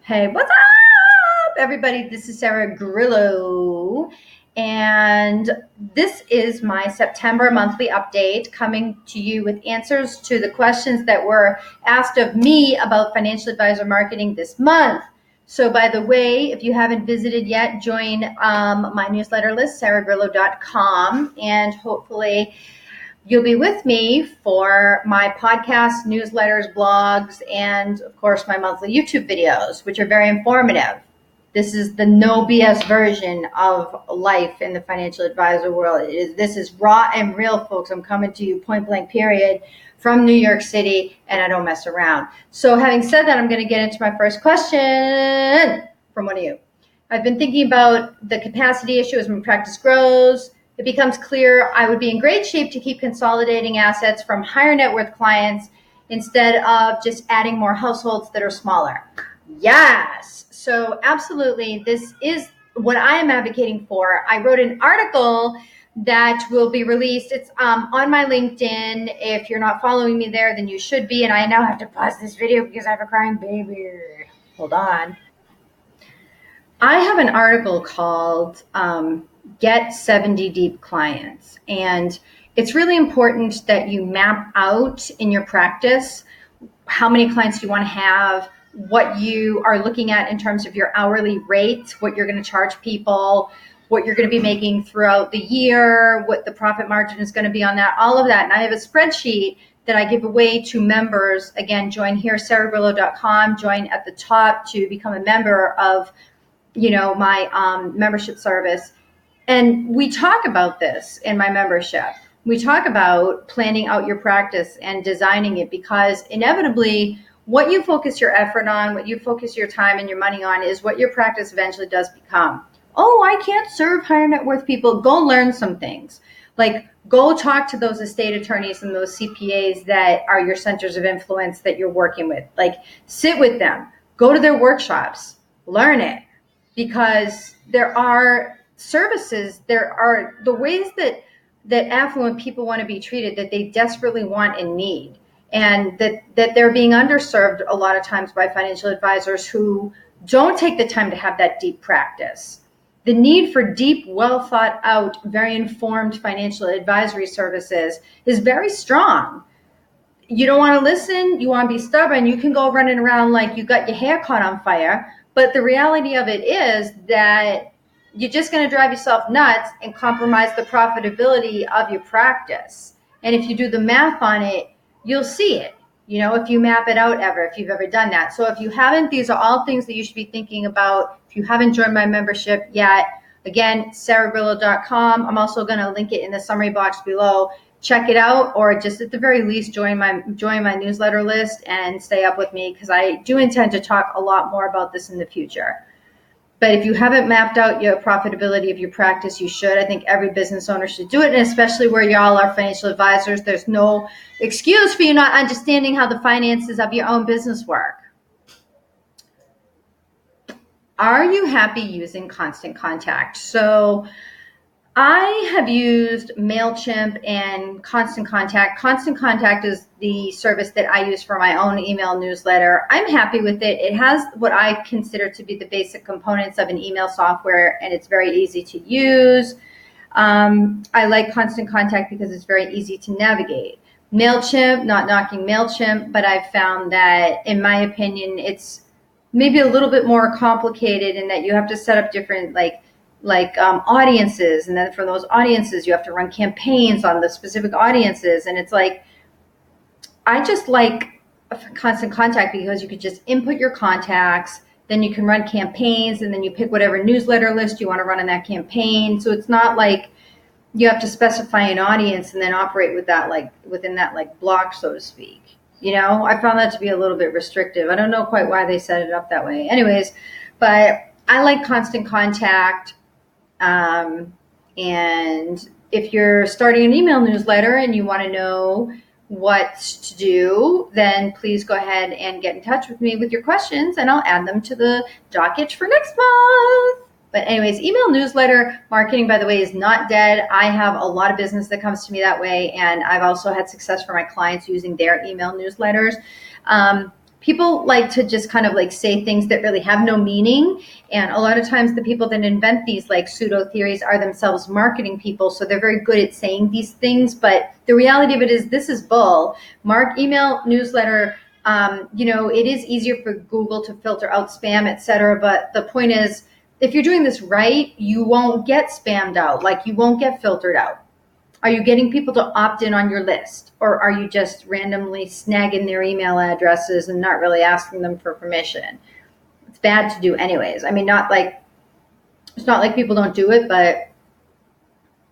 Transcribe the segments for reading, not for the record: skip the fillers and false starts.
Hey, what's up, everybody? This is Sara Grillo, and this is my September monthly update coming to you with answers to the questions that were asked of me about financial advisor marketing this month. So, by the way, if you haven't visited yet, join my newsletter list, saragrillo.com, and hopefully you'll be with me for my podcast, newsletters, blogs, and of course my monthly YouTube videos, which are very informative. This is the no BS version of life in the financial advisor world. This is raw and real, folks. I'm coming to you point blank period from New York City, and I don't mess around. So having said that, I'm going to get into my first question from one of you. I've been thinking about the capacity issue as my practice grows. It becomes clear I would be in great shape to keep consolidating assets from higher net worth clients instead of just adding more households that are smaller. Yes. So absolutely, this is what I am advocating for. I wrote an article that will be released. It's on my LinkedIn. If you're not following me there, then you should be. And I now have to pause this video because I have a crying baby. Hold on. I have an article called Get 70 Deep Clients. And it's really important that you map out in your practice how many clients you want to have, what you are looking at in terms of your hourly rate, what you're going to charge people, what you're going to be making throughout the year, what the profit margin is going to be on that, all of that. And I have a spreadsheet that I give away to members. Again, join here, saragrillo.com, join at the top to become a member of my membership service. And we talk about this in my membership. We talk about planning out your practice and designing it, because inevitably what you focus your effort on, what you focus your time and your money on, is what your practice eventually does become. Oh, I can't serve higher net worth people. Go learn some things. Like, go talk to those estate attorneys and those CPAs that are your centers of influence that you're working with. Like, sit with them, go to their workshops, learn it. Because there are services, there are the ways that affluent people want to be treated, that they desperately want and need, and that they're being underserved a lot of times by financial advisors who don't take the time to have that deep practice. The need for deep, well thought out, very informed financial advisory services is very strong. You don't want to listen, you want to be stubborn, you can go running around like you got your hair caught on fire. But the reality of it is that you're just going to drive yourself nuts and compromise the profitability of your practice. And if you do the math on it, you'll see it, if you map it out if you've ever done that. So if you haven't, these are all things that you should be thinking about. If you haven't joined my membership yet, again, saragrillo.com. I'm also going to link it in the summary box below. Check it out, or just at the very least join my newsletter list and stay up with me, because I do intend to talk a lot more about this in the future. But if you haven't mapped out your profitability of your practice, you should. I think every business owner should do it, and especially where y'all are financial advisors, there's no excuse for you not understanding how the finances of your own business work. Are you happy using Constant Contact? So I have used MailChimp and Constant Contact. Constant Contact is the service that I use for my own email newsletter. I'm happy with it. It has what I consider to be the basic components of an email software, and it's very easy to use. I like Constant Contact because it's very easy to navigate. MailChimp, not knocking MailChimp, but I've found that, in my opinion, it's maybe a little bit more complicated in that you have to set up different audiences, and then from those audiences you have to run campaigns on the specific audiences. And it's like, I just like Constant Contact because you could just input your contacts, then you can run campaigns, and then you pick whatever newsletter list you want to run in that campaign. So it's not like you have to specify an audience and then operate with that, like within that block, so to speak. I found that to be a little bit restrictive. I don't know quite why they set it up that way. Anyways, but I like Constant Contact. And if you're starting an email newsletter and you want to know what to do, then please go ahead and get in touch with me with your questions, and I'll add them to the docket for next month. But anyways, email newsletter marketing, by the way, is not dead. I have a lot of business that comes to me that way, and I've also had success for my clients using their email newsletters. people like to just kind of like say things that really have no meaning. And a lot of times the people that invent these like pseudo theories are themselves marketing people. So they're very good at saying these things. But the reality of it is this is bull. Email, newsletter, it is easier for Google to filter out spam, etc. But the point is, if you're doing this right, you won't get spammed out. Like you won't get filtered out. Are you getting people to opt in on your list, or are you just randomly snagging their email addresses and not really asking them for permission? It's bad to do anyways. I mean, it's not like people don't do it, but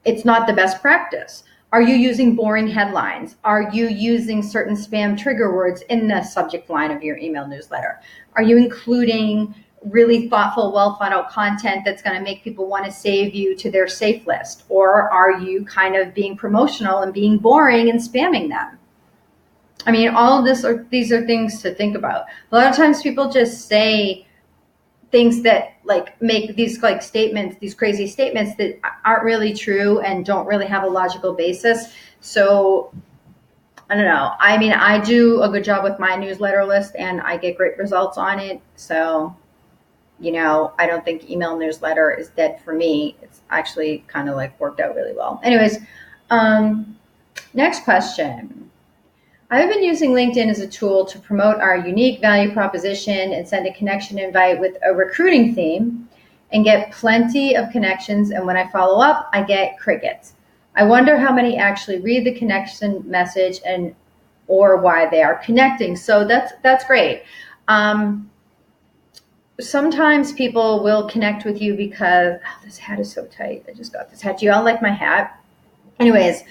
it's not the best practice. Are you using boring headlines? Are you using certain spam trigger words in the subject line of your email newsletter? Are you including really thoughtful, well thought out content that's going to make people want to save you to their safe list? Or are you kind of being promotional and being boring and spamming them? I mean, all of these are things to think about. A lot of times people just say things that like make these like statements, these crazy statements that aren't really true and don't really have a logical basis. So I don't know. I mean, I do a good job with my newsletter list and I get great results on it. So I don't think email newsletter is dead for me. It's actually kind of like worked out really well. Anyways, next question. I've been using LinkedIn as a tool to promote our unique value proposition and send a connection invite with a recruiting theme and get plenty of connections. And when I follow up, I get crickets. I wonder how many actually read the connection message or why they are connecting. So that's great. Sometimes people will connect with you because this hat is so tight. I just got this hat. Do you all like my hat? Anyways,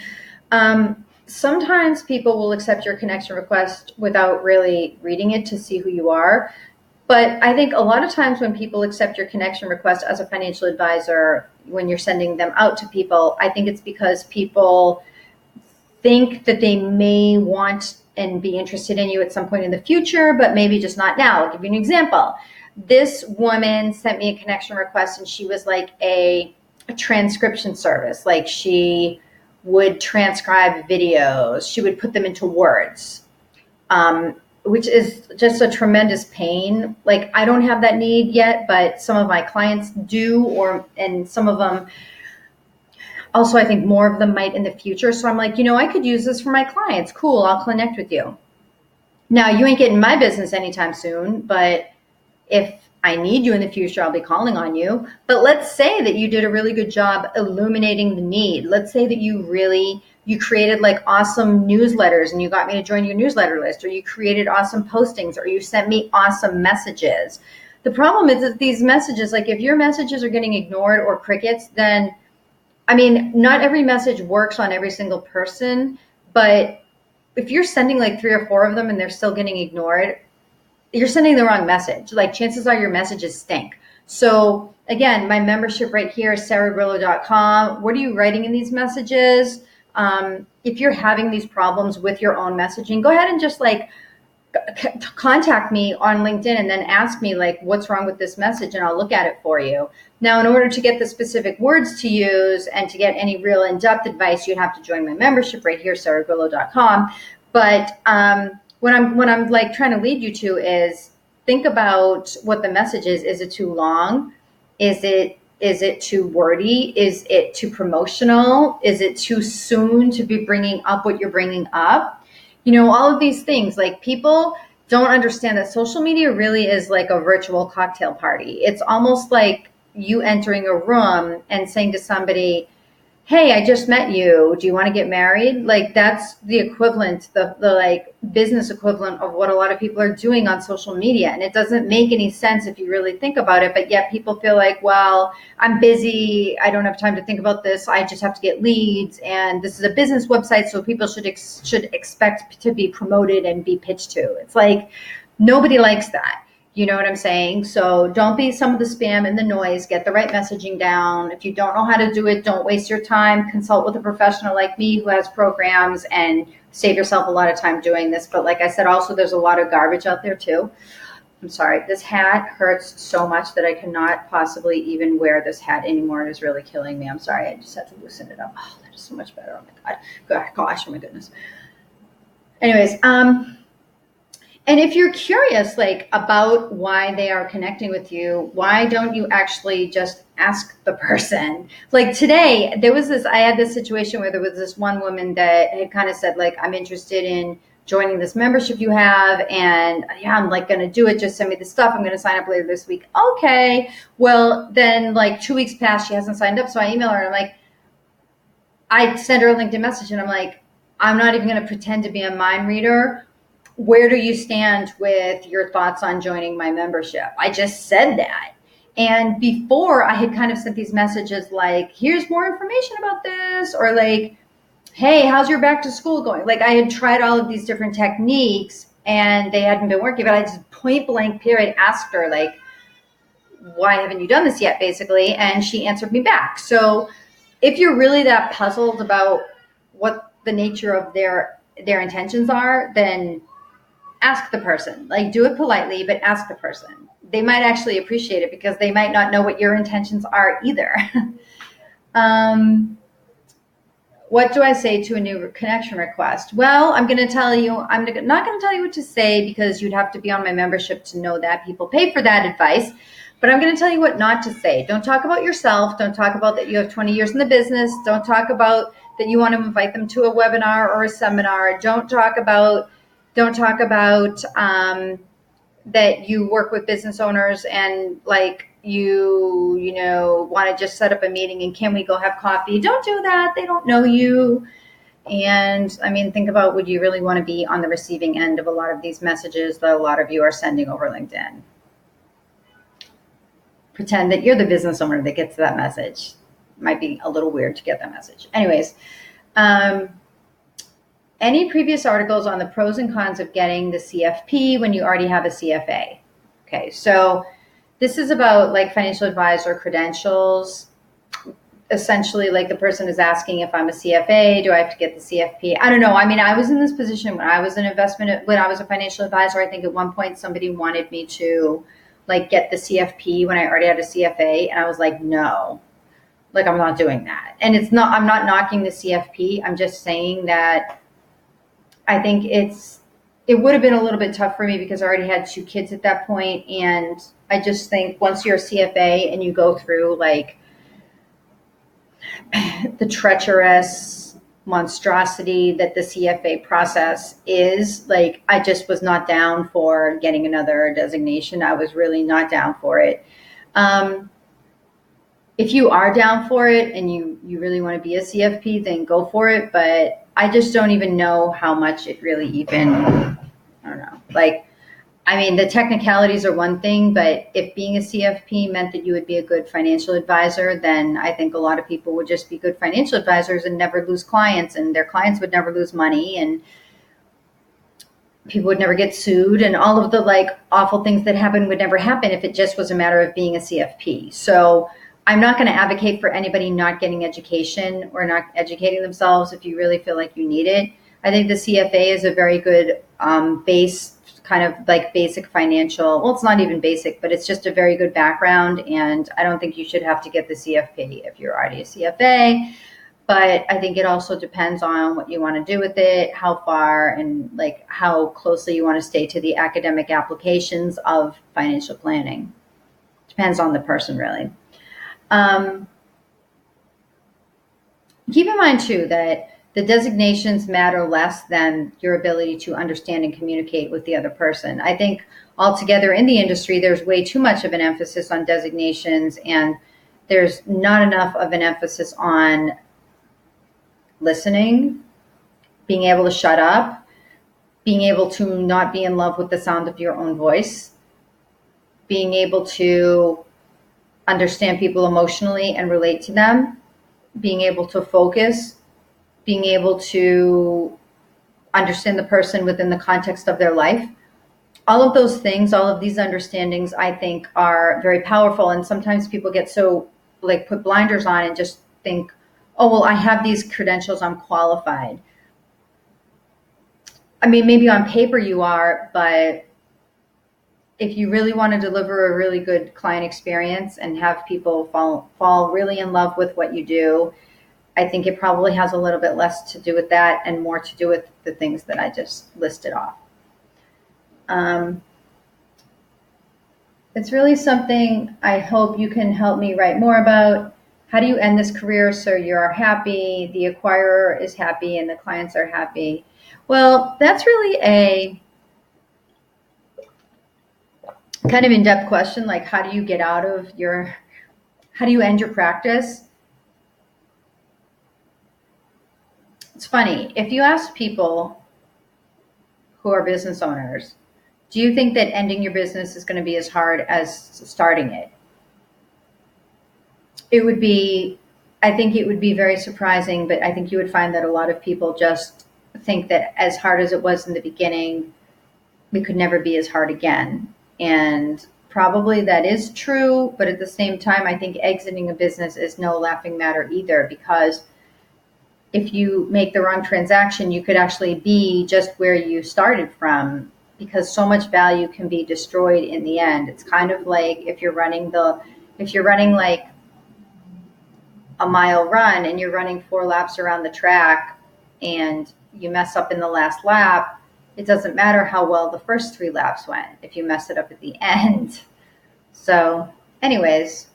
sometimes people will accept your connection request without really reading it to see who you are. But I think a lot of times when people accept your connection request as a financial advisor, when you're sending them out to people, I think it's because people think that they may want and be interested in you at some point in the future, but maybe just not now. I'll give you an example. This woman sent me a connection request and she was like a transcription service. Like she would transcribe videos. She would put them into words, which is just a tremendous pain. Like I don't have that need yet, but some of my clients do, and some of them also, I think more of them might in the future. So I'm like, I could use this for my clients. Cool, I'll connect with you. Now, you ain't getting my business anytime soon, but if I need you in the future, I'll be calling on you. But let's say that you did a really good job illuminating the need. Let's say that you created like awesome newsletters and you got me to join your newsletter list, or you created awesome postings, or you sent me awesome messages. The problem is that these messages, like if your messages are getting ignored or crickets, then, I mean, not every message works on every single person, but if you're sending like 3 or 4 of them and they're still getting ignored, you're sending the wrong message. Like chances are your messages stink. So again, my membership right here is saragrillo.com. What are you writing in these messages? If you're having these problems with your own messaging, go ahead and just like contact me on LinkedIn and then ask me like, what's wrong with this message? And I'll look at it for you. Now, in order to get the specific words to use and to get any real in-depth advice, you have to join my membership right here, saragrillo.com. But what I'm like trying to lead you to is think about what the message is. Is it too long? Is it too wordy? Is it too promotional? Is it too soon to be bringing up what you're bringing up? All of these things, like people don't understand that social media really is like a virtual cocktail party. It's almost like you entering a room and saying to somebody, hey, I just met you. Do you want to get married? Like that's the equivalent, the like business equivalent of what a lot of people are doing on social media. And it doesn't make any sense if you really think about it. But yet people feel like, well, I'm busy. I don't have time to think about this. I just have to get leads. And this is a business website, so people should expect to be promoted and be pitched to. It's like nobody likes that. You know what I'm saying? So don't be some of the spam and the noise. Get the right messaging down. If you don't know how to do it, don't waste your time. Consult with a professional like me who has programs and save yourself a lot of time doing this. But like I said, also there's a lot of garbage out there too. I'm sorry. This hat hurts so much that I cannot possibly even wear this hat anymore. It is really killing me. I'm sorry. I just had to loosen it up. Oh, that is so much better. Oh my God. Gosh, oh my goodness. Anyways, And if you're curious, like about why they are connecting with you, why don't you actually just ask the person? Like today, I had this situation where there was this one woman that had kind of said, like, I'm interested in joining this membership you have. And yeah, I'm like going to do it. Just send me the stuff. I'm going to sign up later this week. Okay. Well, then like 2 weeks passed. She hasn't signed up. So I email her and I'm like, I sent her a LinkedIn message and I'm like, I'm not even going to pretend to be a mind reader. Where do you stand with your thoughts on joining my membership? I just said that. And before I had kind of sent these messages like, here's more information about this, or like, hey, how's your back to school going? Like I had tried all of these different techniques and they hadn't been working, but I just point blank period asked her like, why haven't you done this yet, basically? And she answered me back. So if you're really that puzzled about what the nature of their intentions are, then ask the person. Like do it politely, but ask the person. They might actually appreciate it because they might not know what your intentions are either. What do I say to a new connection request? Well, I'm going to tell you, I'm not going to tell you what to say because you'd have to be on my membership to know that. People pay for that advice. But I'm going to tell you what not to say. Don't talk about yourself. Don't talk about that you have 20 years in the business. Don't talk about that you want to invite them to a webinar or a seminar. Don't talk about that you work with business owners and like you know, want to just set up a meeting and can we go have coffee? Don't do that. They don't know you. And I mean, think about, would you really want to be on the receiving end of a lot of these messages that a lot of you are sending over LinkedIn? Pretend that you're the business owner that gets that message. Might be a little weird to get that message. Anyways, any previous articles on the pros and cons of getting the CFP when you already have a CFA? Okay, so this is about like financial advisor credentials. Essentially, like the person is asking if I'm a CFA, do I have to get the CFP? I don't know. I mean, I was in this position when I was when I was a financial advisor. I think at one point somebody wanted me to like get the CFP when I already had a CFA. And I was like, no, like I'm not doing that. And I'm not knocking the CFP. I'm just saying that I think it would have been a little bit tough for me because I already had 2 kids at that point. And I just think once you're a CFA and you go through like the treacherous monstrosity that the CFA process is, like, I just was not down for getting another designation. I was really not down for it. If you are down for it and you really want to be a CFP, then go for it. But I just don't even know how much it really even, I don't know. Like, I mean, the technicalities are one thing, but if being a CFP meant that you would be a good financial advisor, then I think a lot of people would just be good financial advisors and never lose clients, and their clients would never lose money, and people would never get sued, and all of the like awful things that happen would never happen if it just was a matter of being a CFP. So I'm not going to advocate for anybody not getting education or not educating themselves if you really feel like you need it. I think the CFA is a very good base, kind of like basic financial. Well, it's not even basic, but it's just a very good background. And I don't think you should have to get the CFP if you're already a CFA. But I think it also depends on what you want to do with it, how far, and like how closely you want to stay to the academic applications of financial planning. Depends on the person, really. Keep in mind, too, that the designations matter less than your ability to understand and communicate with the other person. I think altogether in the industry, there's way too much of an emphasis on designations, and there's not enough of an emphasis on listening, being able to shut up, being able to not be in love with the sound of your own voice, being able to understand people emotionally and relate to them, being able to focus, being able to understand the person within the context of their life. All of those things, all of these understandings, I think are very powerful. And sometimes people get so like put blinders on and just think, oh, well, I have these credentials, I'm qualified. I mean, maybe on paper you are, but if you really want to deliver a really good client experience and have people fall really in love with what you do, I think it probably has a little bit less to do with that and more to do with the things that I just listed off. Um, it's really something I hope you can help me write more about. How do you end this career so you're happy, the acquirer is happy, and the clients are happy? Well, that's really a kind of in-depth question. Like, how do you get out of your, how do you end your practice? It's funny. If you ask people who are business owners, do you think that ending your business is going to be as hard as starting it? It would be, I think it would be very surprising, but I think you would find that a lot of people just think that as hard as it was in the beginning, it could never be as hard again. And probably that is true, but at the same time, I think exiting a business is no laughing matter either, because if you make the wrong transaction, you could actually be just where you started from, because so much value can be destroyed in the end. It's kind of like if you're running like a mile run and you're running 4 laps around the track and you mess up in the last lap, it doesn't matter how well the first 3 laps went if you mess it up at the end. So anyways,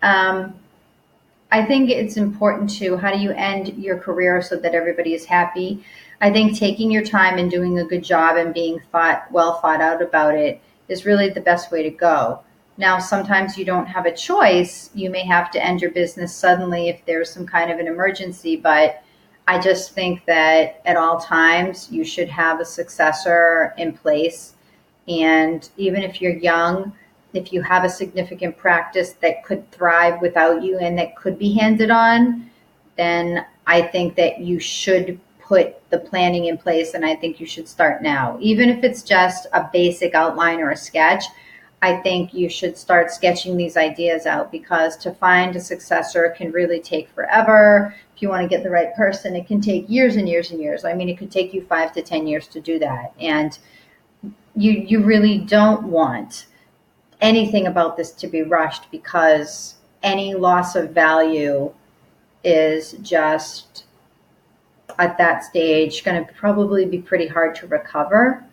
I think it's important to, how do you end your career so that everybody is happy? I think taking your time and doing a good job and being well thought out about it is really the best way to go. Now, sometimes you don't have a choice. You may have to end your business suddenly if there's some kind of an emergency, but I just think that at all times you should have a successor in place. And even if you're young, if you have a significant practice that could thrive without you and that could be handed on, then I think that you should put the planning in place, and I think you should start now. Even if it's just a basic outline or a sketch, I think you should start sketching these ideas out, because to find a successor can really take forever. If you want to get the right person, it can take years and years and years. I mean, it could take you 5 to 10 years to do that. And you really don't want anything about this to be rushed, because any loss of value is just at that stage going to probably be pretty hard to recover.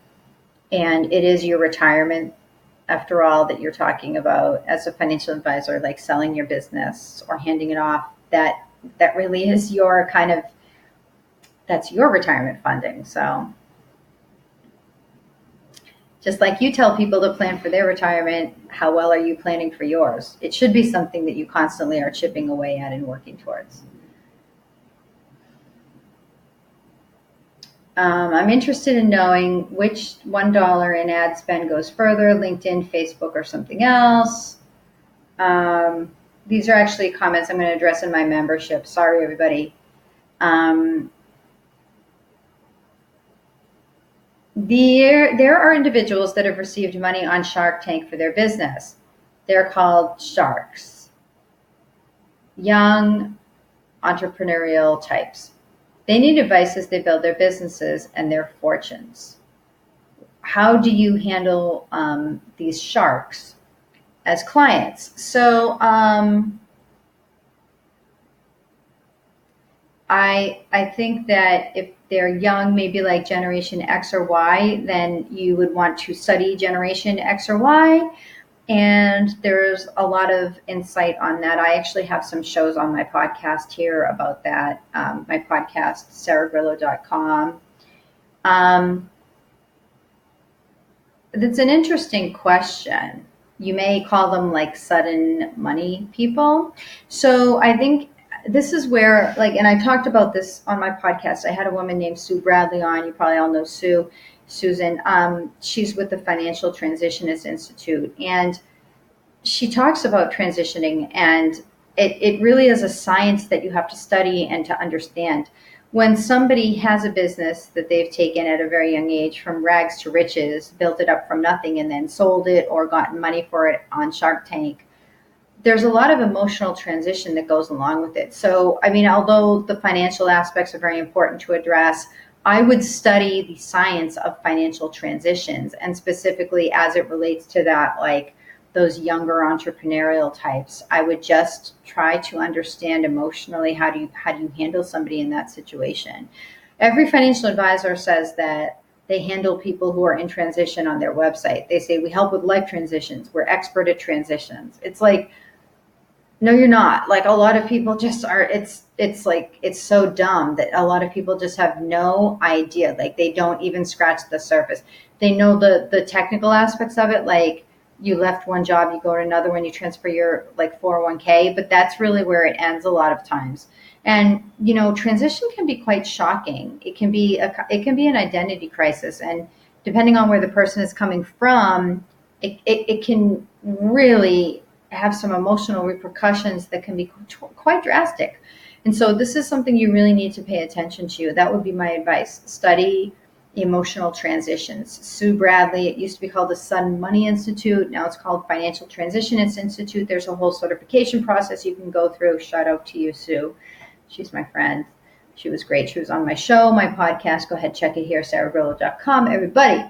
And it is your retirement, after all, that you're talking about as a financial advisor, like selling your business or handing it off. That really is your kind of, that's your retirement funding. So just like you tell people to plan for their retirement, how well are you planning for yours? It should be something that you constantly are chipping away at and working towards. I'm interested in knowing which $1 in ad spend goes further, LinkedIn, Facebook, or something else. These are actually comments I'm going to address in my membership. Sorry, everybody. There are individuals that have received money on Shark Tank for their business. They're called sharks, young entrepreneurial types. They need advice as they build their businesses and their fortunes. How do you handle these sharks as clients? So I think that if they're young, maybe like Generation X or Y, then you would want to study Generation X or Y. And there's a lot of insight on that. I actually have some shows on my podcast here about that. My podcast, saragrillo.com. That's an interesting question. You may call them like sudden money people. So I think this is where, like, and I talked about this on my podcast. I had a woman named Sue Bradley on. You probably all know Susan. She's with the Financial Transitionist Institute, and she talks about transitioning, and it really is a science that you have to study and to understand. When somebody has a business that they've taken at a very young age from rags to riches, built it up from nothing, and then sold it or gotten money for it on Shark Tank, there's a lot of emotional transition that goes along with it. So, I mean, although the financial aspects are very important to address, I would study the science of financial transitions, and specifically as it relates to that, like those younger entrepreneurial types. I would just try to understand emotionally, how do you handle somebody in that situation. Every financial advisor says that they handle people who are in transition on their website. They say, we help with life transitions. We're expert at transitions. It's like, no, you're not. Like, a lot of people just are, it's like, it's so dumb that a lot of people just have no idea. Like, they don't even scratch the surface. They know the technical aspects of it, like you left one job, you go to another one, you transfer your like 401k, but that's really where it ends a lot of times. And transition can be quite shocking. It can be an identity crisis, and depending on where the person is coming from, it can really have some emotional repercussions that can be quite drastic. And so this is something you really need to pay attention to. That would be my advice. Study emotional transitions. Sue Bradley, it used to be called the Sun Money Institute. Now it's called Financial Transition Institute. There's a whole certification process you can go through. Shout out to you, Sue. She's my friend. She was great. She was on my show, my podcast. Go ahead, check it here, saragrillo.com. Everybody.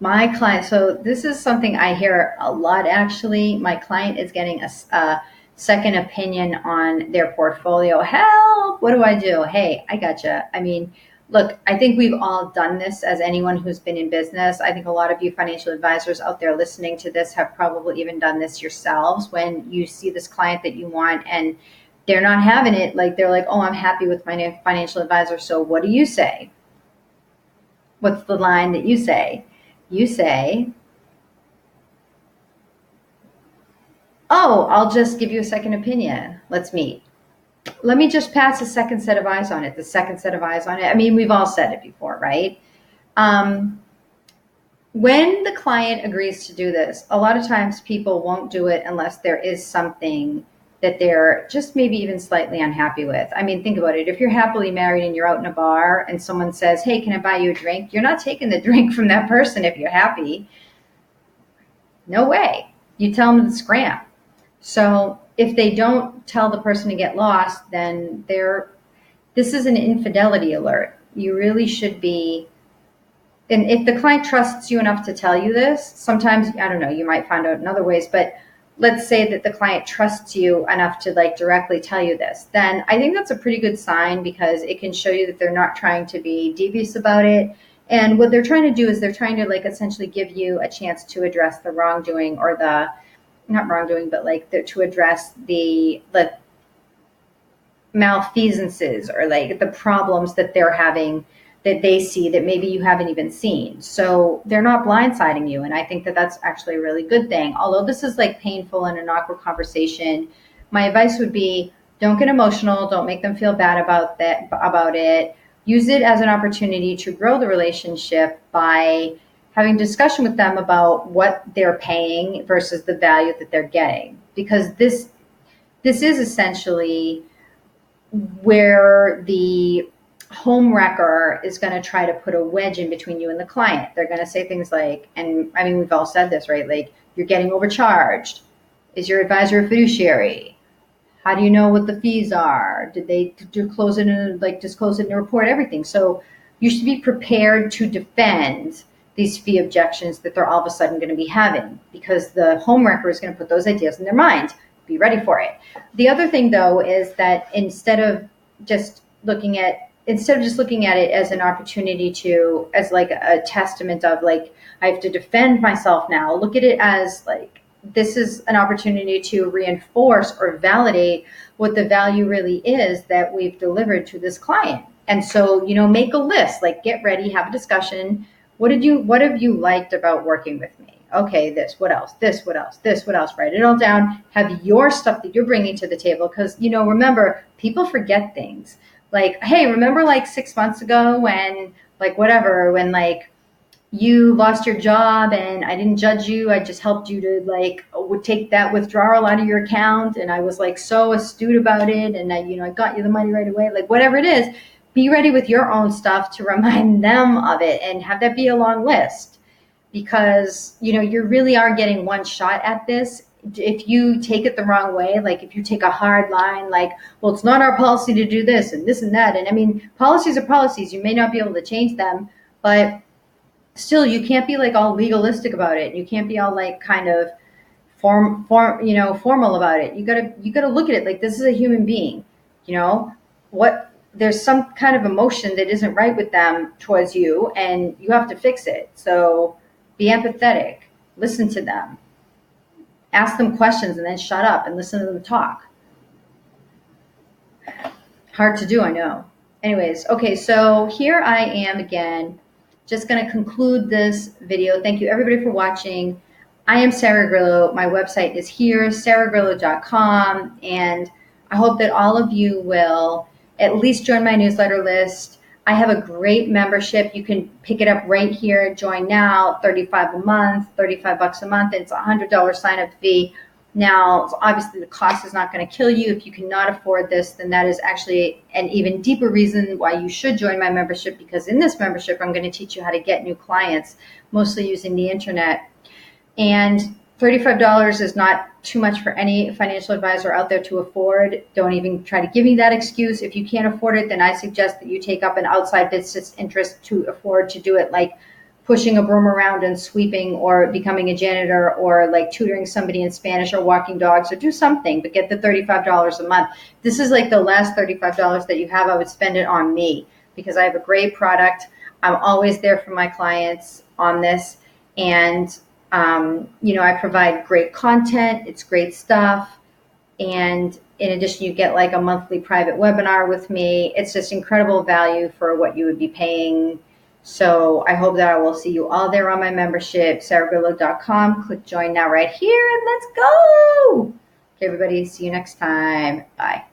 My client, so this is something I hear a lot actually. My client is getting a second opinion on their portfolio. Help! What do I do? Hey, I gotcha. I mean, look, I think we've all done this as anyone who's been in business. I think a lot of you financial advisors out there listening to this have probably even done this yourselves when you see this client that you want and they're not having it. Like, they're like, oh, I'm happy with my financial advisor. So what do you say? What's the line that you say? You say, oh, I'll just give you a second opinion. Let's meet. Let me just pass a second set of eyes on it. The second set of eyes on it. I mean, we've all said it before, right? When the client agrees to do this, a lot of times people won't do it unless there is something that they're just maybe even slightly unhappy with. I mean, think about it. If you're happily married and you're out in a bar and someone says, hey, can I buy you a drink? You're not taking the drink from that person if you're happy. No way. You tell them to scram. So if they don't tell the person to get lost, then this is an infidelity alert. You really should be. And if the client trusts you enough to tell you this, sometimes, I don't know, you might find out in other ways, but let's say that the client trusts you enough to like directly tell you this, then I think that's a pretty good sign because it can show you that they're not trying to be devious about it. And what they're trying to do is they're trying to like essentially give you a chance to address the wrongdoing or not wrongdoing, but like to address the malfeasances or like the problems that they're having that they see that maybe you haven't even seen. So they're not blindsiding you. And I think that that's actually a really good thing. Although this is like painful and an awkward conversation, my advice would be don't get emotional. Don't make them feel bad about it. Use it as an opportunity to grow the relationship by having discussion with them about what they're paying versus the value that they're getting. Because this is essentially where the home wrecker is going to try to put a wedge in between you and the client. They're going to say things like, and I mean, we've all said this, right? Like, you're getting overcharged. Is your advisor a fiduciary? How do you know what the fees are? Did they disclose it in the report, everything? So you should be prepared to defend these fee objections that they're all of a sudden going to be having because the home wrecker is going to put those ideas in their mind. Be ready for it. The other thing, though, is that instead of just looking at it as an opportunity as like a testament of like, I have to defend myself now, look at it as like, this is an opportunity to reinforce or validate what the value really is that we've delivered to this client. And so, make a list, like get ready, have a discussion. What have you liked about working with me? Okay, this, what else? This, what else? This, what else? Write it all down. Have your stuff that you're bringing to the table. Because, remember, people forget things. Like, hey, remember like 6 months ago when you lost your job and I didn't judge you. I just helped you to would take that withdrawal out of your account. And I was like so astute about it. And I got you the money right away. Like whatever it is, be ready with your own stuff to remind them of it and have that be a long list because, you really are getting one shot at this. If you take it the wrong way, like if you take a hard line, like, well, it's not our policy to do this and this and that. And I mean, policies are policies. You may not be able to change them, but still you can't be like all legalistic about it. You can't be all like kind of formal about it. You gotta look at it like this is a human being. What there's some kind of emotion that isn't right with them towards you, and you have to fix it. So be empathetic, listen to them, ask them questions, and then shut up and listen to them talk. Hard to do, I know. Anyways, okay, so here I am again, just going to conclude this video. Thank you everybody for watching. I am Sara Grillo. My website is here, saragrillo.com, and I hope that all of you will at least join my newsletter list. I have a great membership. You can pick it up right here. Join now, $35 a month, $35 a month. It's a $100 sign-up fee. Now, obviously, the cost is not going to kill you. If you cannot afford this, then that is actually an even deeper reason why you should join my membership, because in this membership, I'm going to teach you how to get new clients, mostly using the internet. And $35 is not too much for any financial advisor out there to afford. Don't even try to give me that excuse. If you can't afford it, then I suggest that you take up an outside business interest to afford to do it, like pushing a broom around and sweeping, or becoming a janitor, or like tutoring somebody in Spanish, or walking dogs, or do something, but get the $35 a month. This is like the last $35 that you have. I would spend it on me, because I have a great product. I'm always there for my clients on this. And, I provide great content. It's great stuff. And in addition, you get like a monthly private webinar with me. It's just incredible value for what you would be paying. So I hope that I will see you all there on my membership, saragrillo.com. Click join now right here, and let's go. Okay, everybody, see you next time. Bye.